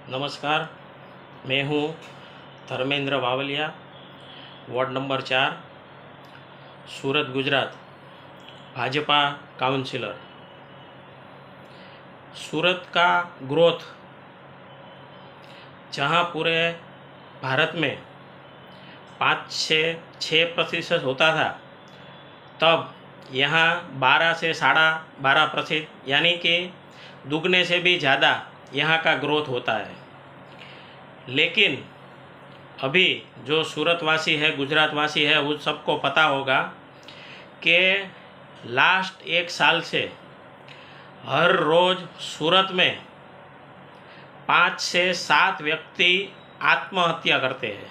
नमस्कार, मैं हूँ धर्मेंद्र वावलिया, वार्ड नंबर 4, सूरत, गुजरात, भाजपा काउंसिलर। सूरत का ग्रोथ जहाँ पूरे भारत में 5 से 6% होता था, तब यहाँ 12 से 12.5% यानी कि दुगने से भी ज़्यादा यहाँ का ग्रोथ होता है। लेकिन अभी जो सूरतवासी है, गुजरातवासी है, उस सबको पता होगा कि लास्ट 1 साल से हर रोज़ सूरत में 5 से 7 व्यक्ति आत्महत्या करते हैं।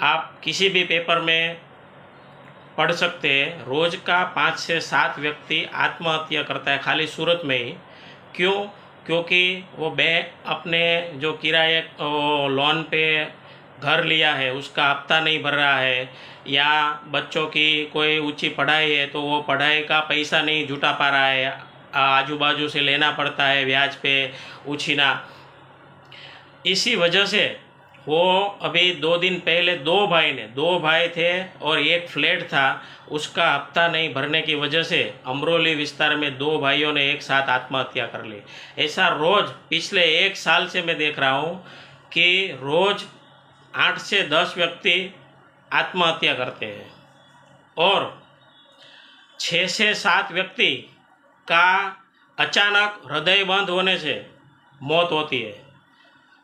आप किसी भी पेपर में पढ़ सकते हैं, रोज़ का 5 से 7 व्यक्ति आत्महत्या करता है खाली सूरत में ही। क्यों? क्योंकि वो अपने जो किराए लोन पे घर लिया है उसका हफ्ता नहीं भर रहा है, या बच्चों की कोई ऊंची पढ़ाई है तो वो पढ़ाई का पैसा नहीं जुटा पा रहा है, आजू बाजू से लेना पड़ता है ब्याज पे उछीना। इसी वजह से वो अभी 2 दिन पहले दो भाई थे और एक फ्लैट था, उसका हफ्ता नहीं भरने की वजह से अमरोली विस्तार में 2 भाइयों ने एक साथ आत्महत्या कर ली। ऐसा रोज़ पिछले 1 साल से मैं देख रहा हूँ कि रोज़ 8 से 10 व्यक्ति आत्महत्या करते हैं और 6 से 7 व्यक्ति का अचानक हृदय बंद होने से मौत होती है।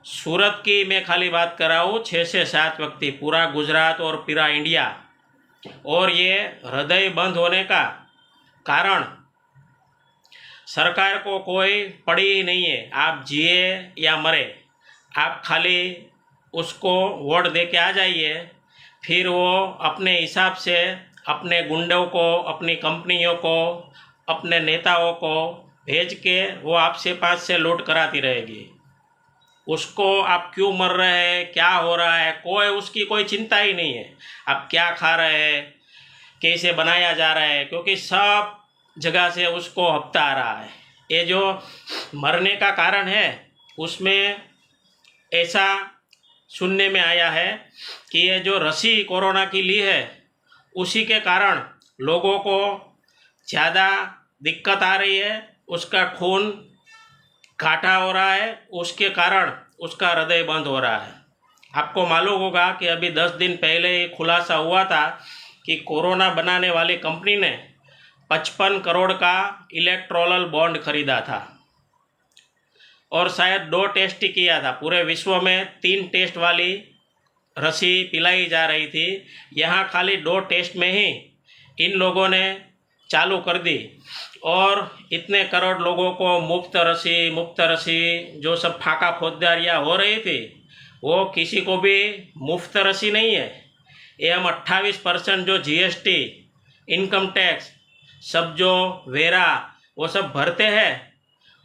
सूरत की मैं खाली बात कर रहा हूँ, 6 से 7 व्यक्ति, पूरा गुजरात और पूरा इंडिया। और ये हृदय बंद होने का कारण सरकार को कोई पड़ी ही नहीं है। आप जिए या मरे, आप खाली उसको वोट दे के आ जाइए, फिर वो अपने हिसाब से अपने गुंडों को, अपनी कंपनियों को, अपने नेताओं को भेज के वो आपसे पास से लूट कराती रहेगी। उसको आप क्यों मर रहे हैं, क्या हो रहा है, उसकी कोई चिंता ही नहीं है। आप क्या खा रहे हैं, कैसे बनाया जा रहा है, क्योंकि सब जगह से उसको हफ्ता आ रहा है। ये जो मरने का कारण है उसमें ऐसा सुनने में आया है कि ये जो रसी कोरोना की ली है उसी के कारण लोगों को ज़्यादा दिक्कत आ रही है, उसका खून घाटा हो रहा है, उसके कारण उसका हृदय बंद हो रहा है। आपको मालूम होगा कि अभी 10 दिन पहले खुलासा हुआ था कि कोरोना बनाने वाली कंपनी ने 55 करोड़ का इलेक्ट्रोल बॉन्ड खरीदा था और शायद 2 टेस्ट ही किया था। पूरे विश्व में 3 टेस्ट वाली रसी पिलाई जा रही थी, यहाँ खाली 2 टेस्ट में ही इन लोगों ने चालू कर दी और इतने करोड़ लोगों को मुफ्त रसी जो सब फाका फौजदारियाँ हो रही थी, वो किसी को भी मुफ्त रसी नहीं है। ये हम 28% जो GST, इनकम टैक्स, सब जो वेरा वो सब भरते हैं,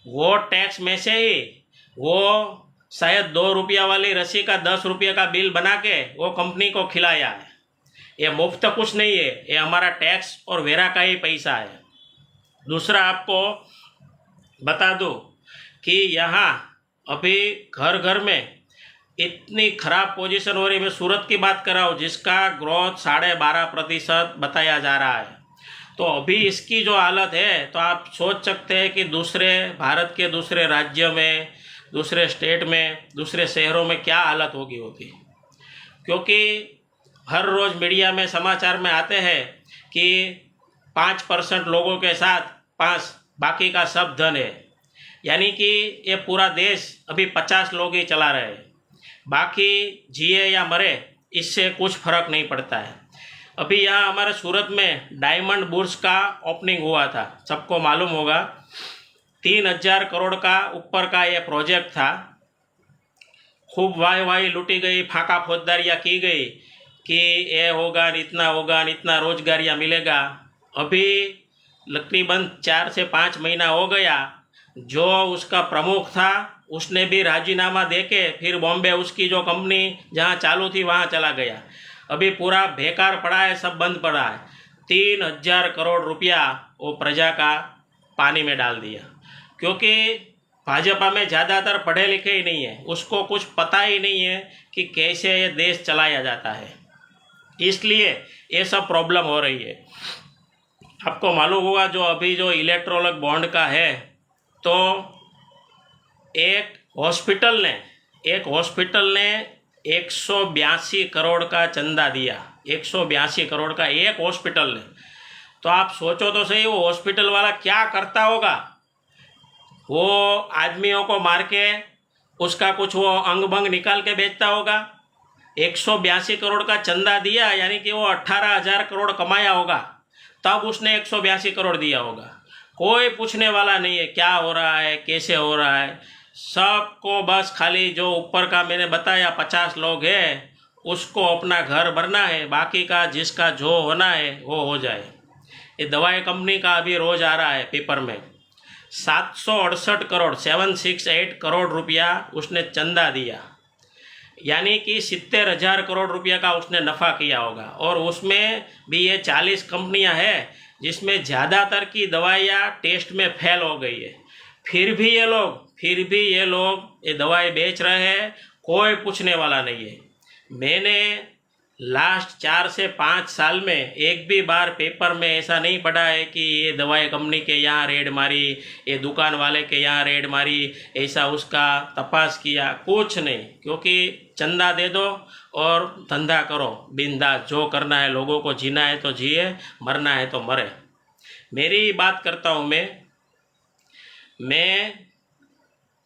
वो टैक्स में से ही वो शायद 2 रुपया वाली रसी का 10 रुपये का बिल बना के वो कंपनी को खिलाया है। ये मुफ्त कुछ नहीं है, ये हमारा टैक्स और वेरा का ही पैसा है। दूसरा आपको बता दूं कि यहाँ अभी घर घर में इतनी ख़राब पोजीशन हो रही है। मैं सूरत की बात कर रहा हूँ जिसका ग्रोथ 12.5% बताया जा रहा है। तो अभी इसकी जो हालत है तो आप सोच सकते हैं कि भारत के दूसरे राज्य में, दूसरे स्टेट में, दूसरे शहरों में क्या हालत होगी। क्योंकि हर रोज़ मीडिया में समाचार में आते हैं कि 5% लोगों के साथ 5, बाकी का सब धन है। यानी कि ये पूरा देश अभी 50 लोग ही चला रहे हैं, बाकी जिए या मरे इससे कुछ फर्क नहीं पड़ता है। अभी यहाँ हमारे सूरत में डायमंड बुर्स का ओपनिंग हुआ था, सबको मालूम होगा। 3000 करोड़ का ऊपर का ये प्रोजेक्ट था। खूब वाही लूटी गई, फाका फौजदारियाँ की गई कि ये होगा, इतना रोजगारियाँ मिलेगा। अभी तकरीबन 4 से 5 महीना हो गया, जो उसका प्रमुख था उसने भी राजीनामा देके फिर बॉम्बे उसकी जो कंपनी जहाँ चालू थी वहाँ चला गया। अभी पूरा बेकार पड़ा है, सब बंद पड़ा है। 3000 करोड़ रुपया वो प्रजा का पानी में डाल दिया। क्योंकि भाजपा में ज़्यादातर पढ़े लिखे ही नहीं है, उसको कुछ पता ही नहीं है कि कैसे ये देश चलाया जाता है, इसलिए ये सब प्रॉब्लम हो रही है। आपको मालूम होगा जो अभी जो इलेक्ट्रोल बॉन्ड का है, तो एक हॉस्पिटल ने 182 करोड़ का चंदा दिया, 182 करोड़ का एक हॉस्पिटल ने। तो आप सोचो तो सही, वो हॉस्पिटल वाला क्या करता होगा? वो आदमियों को मार के उसका कुछ वो अंग भंग निकाल के बेचता होगा। 182 करोड़ का चंदा दिया, यानी कि वो 18,000 करोड़ कमाया होगा, तब उसने 182 करोड़ दिया होगा। कोई पूछने वाला नहीं है क्या हो रहा है, कैसे हो रहा है। सबको बस खाली जो ऊपर का मैंने बताया 50 लोग हैं, उसको अपना घर भरना है, बाकी का जिसका जो होना है वो हो जाए। ये दवाई कंपनी का अभी रोज आ रहा है पेपर में, 768 करोड़ 768 करोड़ रुपया उसने चंदा दिया, यानी कि 70,000 करोड़ रुपया का उसने नफ़ा किया होगा। और उसमें भी ये 40 कंपनियां हैं जिसमें ज़्यादातर की दवाइयाँ टेस्ट में फेल हो गई है, फिर भी ये लोग ये दवाई बेच रहे हैं, कोई पूछने वाला नहीं है। मैंने लास्ट 4 से 5 साल में एक भी बार पेपर में ऐसा नहीं पढ़ा है कि ये दवाई कंपनी के यहाँ रेड मारी, ये दुकान वाले के यहाँ रेड मारी, ऐसा उसका तपास किया, कुछ नहीं। क्योंकि चंदा दे दो और धंधा करो बिंदास, जो करना है, लोगों को जीना है तो जिए, मरना है तो मरे। मेरी बात करता हूँ मैं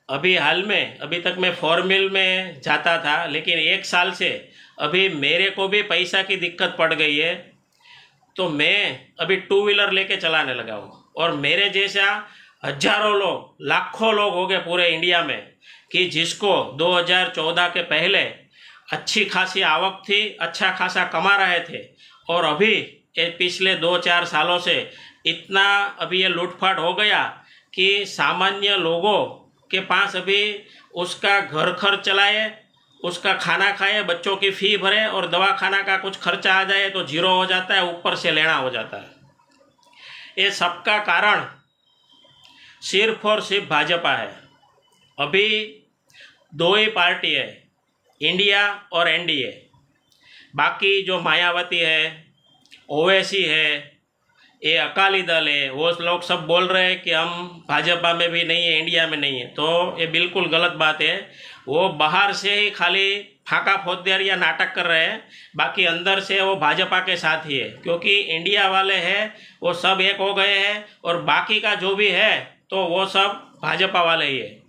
अभी हाल में, अभी तक मैं फॉर्मिल में जाता था, लेकिन 1 साल से अभी मेरे को भी पैसा की दिक्कत पड़ गई है, तो मैं अभी 2 व्हीलर लेके चलाने लगा हूँ। और मेरे जैसा हजारों लोग, लाखों लोग हो गए पूरे इंडिया में कि जिसको 2014 के पहले अच्छी खासी आवक थी, अच्छा खासा कमा रहे थे, और अभी पिछले 2-4 सालों से इतना अभी ये लूटपाट हो गया कि सामान्य लोगों के पास अभी उसका घर खर्च चलाए, उसका खाना खाए, बच्चों की फ़ी भरे और दवाखाना का कुछ खर्चा आ जाए तो जीरो हो जाता है, ऊपर से लेना हो जाता है। ये सबका कारण सिर्फ और सिर्फ भाजपा है। अभी 2 ही पार्टी है, इंडिया और एनडीए। बाकी जो मायावती है, ओवैसी है, ये अकाली दल है, वो लोग सब बोल रहे हैं कि हम भाजपा में भी नहीं है, इंडिया में नहीं है। तो ये बिल्कुल गलत बात है। वो बाहर से ही खाली फाका फौजदारी या नाटक कर रहे हैं, बाकी अंदर से वो भाजपा के साथ ही है। क्योंकि इंडिया वाले हैं वो सब एक हो गए हैं, और बाकी का जो भी है तो वो सब भाजपा वाले ही है।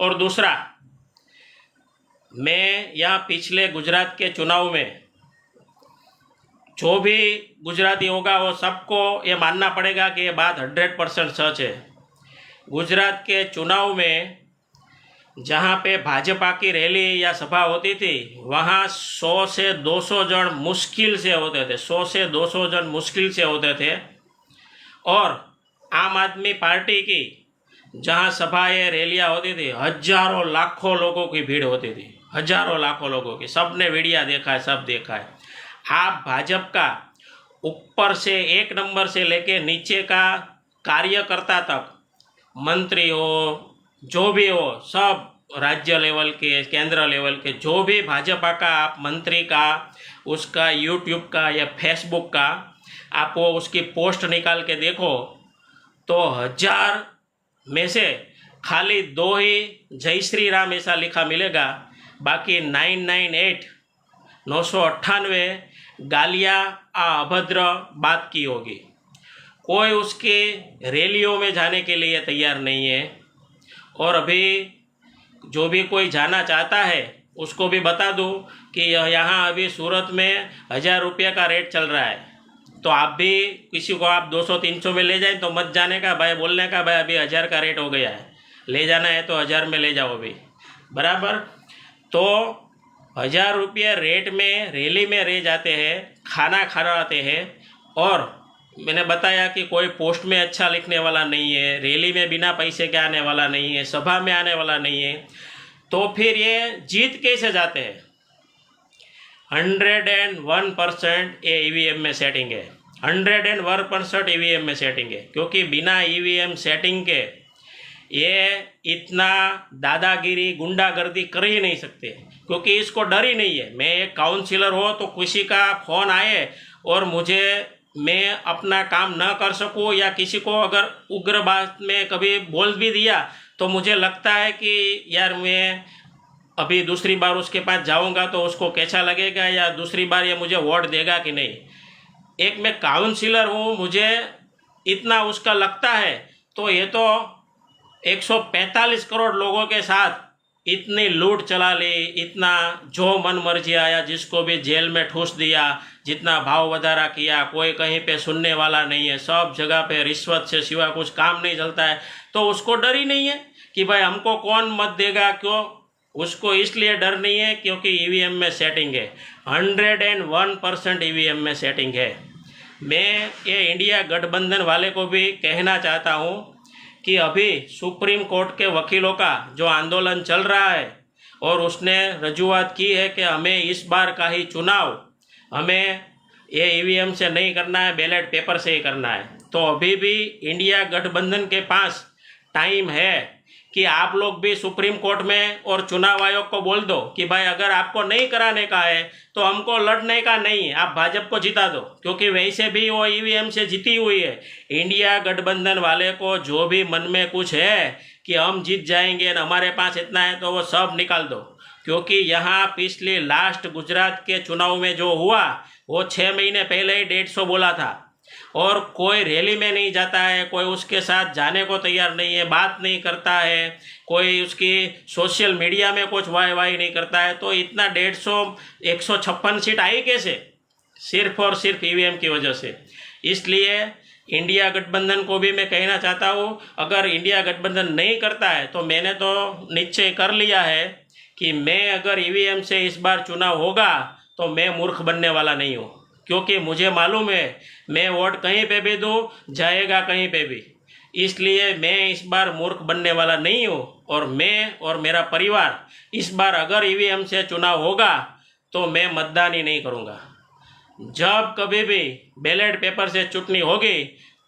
और दूसरा, मैं यहाँ पिछले गुजरात के चुनाव में जो भी गुजराती होगा वो सबको ये मानना पड़ेगा कि ये बात 100% सच है। गुजरात के चुनाव में जहाँ पे भाजपा की रैली या सभा होती थी, वहाँ 100 से 200 जन मुश्किल से होते थे, 100 से 200 जन मुश्किल से होते थे। और आम आदमी पार्टी की जहाँ सभाएं रैलियाँ होती थी, हजारों लाखों लोगों की भीड़ होती थी, हजारों लाखों लोगों की। सबने वीडियो देखा है, सब देखा है। आप भाजपा का ऊपर से 1 नंबर से लेके नीचे का कार्यकर्ता तक, मंत्री हो, जो भी हो, सब राज्य लेवल के, केंद्र लेवल के, जो भी भाजपा का आप मंत्री का, उसका यूट्यूब का या फेसबुक का आप वो उसकी पोस्ट निकाल के देखो, तो 1000 में से खाली 2 ही जय श्री राम ऐसा लिखा मिलेगा, बाकी 998 गालियाँ अभद्र बात की होगी। कोई उसके रैलियों में जाने के लिए तैयार नहीं है। और अभी जो भी कोई जाना चाहता है उसको भी बता दूं कि यहाँ अभी सूरत में 1000 रुपये का रेट चल रहा है। तो आप भी किसी को आप 200-300 में ले जाएं तो मत जाने का भाई, बोलने का भाई अभी 1000 का रेट हो गया है, ले जाना है तो 1000 में ले जाओ अभी, बराबर। तो 1000 रुपये रेट में रैली में रह जाते हैं, खाना खाते हैं। और मैंने बताया कि कोई पोस्ट में अच्छा लिखने वाला नहीं है, रैली में बिना पैसे के आने वाला नहीं है, सभा में आने वाला नहीं है, तो फिर ये जीत कैसे जाते हैं? 101% ये ईवीएम में सेटिंग है, 101% ईवीएम में सेटिंग है। क्योंकि बिना ईवीएम सेटिंग के ये इतना दादागिरी गुंडागर्दी कर ही नहीं सकते, क्योंकि इसको डर ही नहीं है। मैं एक काउंसिलर हो तो किसी का फ़ोन आए और मुझे मैं अपना काम न कर सकूं, या किसी को अगर उग्र बात में कभी बोल भी दिया तो मुझे लगता है कि यार मैं अभी दूसरी बार उसके पास जाऊंगा तो उसको कैसा लगेगा, या दूसरी बार ये मुझे वोट देगा कि नहीं। एक मैं काउंसिलर हूँ, मुझे इतना उसका लगता है, तो ये तो 145 करोड़ लोगों के साथ इतनी लूट चला ली, इतना जो मन मर्जी आया जिसको भी जेल में ठूस दिया, जितना भाव वधारा किया, कोई कहीं पे सुनने वाला नहीं है, सब जगह पे रिश्वत से सिवा कुछ काम नहीं चलता है। तो उसको डर ही नहीं है कि भाई हमको कौन मत देगा, क्यों। उसको इसलिए डर नहीं है क्योंकि ईवीएम में सेटिंग है, 101% ईवीएम में सेटिंग है। मैं ये इंडिया गठबंधन वाले को भी कहना चाहता हूँ कि अभी सुप्रीम कोर्ट के वकीलों का जो आंदोलन चल रहा है और उसने रजूआत की है कि हमें इस बार का ही चुनाव हमें ये ईवीएम से नहीं करना है, बैलेट पेपर से ही करना है। तो अभी भी इंडिया गठबंधन के पास टाइम है कि आप लोग भी सुप्रीम कोर्ट में और चुनाव आयोग को बोल दो कि भाई अगर आपको नहीं कराने का है तो हमको लड़ने का नहीं है, आप भाजपा को जिता दो, क्योंकि वैसे भी वो ईवीएम से जीती हुई है। इंडिया गठबंधन वाले को जो भी मन में कुछ है कि हम जीत जाएंगे और हमारे पास इतना है, तो वो सब निकाल दो, क्योंकि यहाँ पिछले लास्ट गुजरात के चुनाव में जो हुआ वो 6 महीने पहले ही 150 बोला था, और कोई रैली में नहीं जाता है, कोई उसके साथ जाने को तैयार नहीं है, बात नहीं करता है, कोई उसकी सोशल मीडिया में कुछ वाई नहीं करता है। तो इतना 156 सीट आई कैसे? सिर्फ और सिर्फ ईवीएम की वजह से। इसलिए इंडिया गठबंधन को भी मैं कहना चाहता हूँ, अगर इंडिया गठबंधन नहीं करता है तो मैंने तो निश्चय कर लिया है कि मैं अगर ईवीएम से इस बार चुनाव होगा तो मैं मूर्ख बनने वाला नहीं हूँ, क्योंकि मुझे मालूम है मैं वोट कहीं पे भी दूँ जाएगा कहीं पे भी। इसलिए मैं इस बार मूर्ख बनने वाला नहीं हूँ, और मैं और मेरा परिवार इस बार अगर ईवीएम से चुनाव होगा तो मैं मतदान ही नहीं करूँगा। जब कभी भी बैलेट पेपर से चुनाव होगी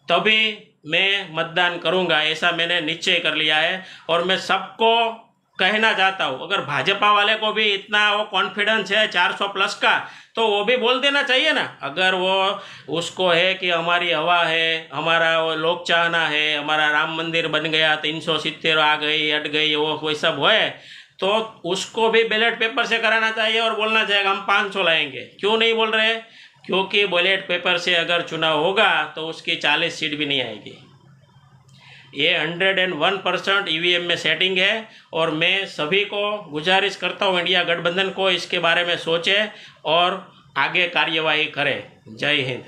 तभी मैं मतदान करूँगा, ऐसा मैंने निश्चय कर लिया है। और मैं सबको कहना चाहता हूँ, अगर भाजपा वाले को भी इतना वो कॉन्फिडेंस है 400 प्लस का, तो वो भी बोल देना चाहिए ना। अगर वो उसको है कि हमारी हवा है, हमारा वो लोक चाहना है, हमारा राम मंदिर बन गया, 370 आ गई हट गई, वो सब है, तो उसको भी बैलेट पेपर से कराना चाहिए और बोलना चाहिए हम 500 लाएंगे। क्यों नहीं बोल रहे? क्योंकि बैलेट पेपर से अगर चुनाव होगा तो उसकी 40 सीट भी नहीं आएगी। ये 101% ईवीएम में सेटिंग है, और मैं सभी को गुजारिश करता हूँ इंडिया गठबंधन को इसके बारे में सोचे और आगे कार्यवाही करें। जय हिंद।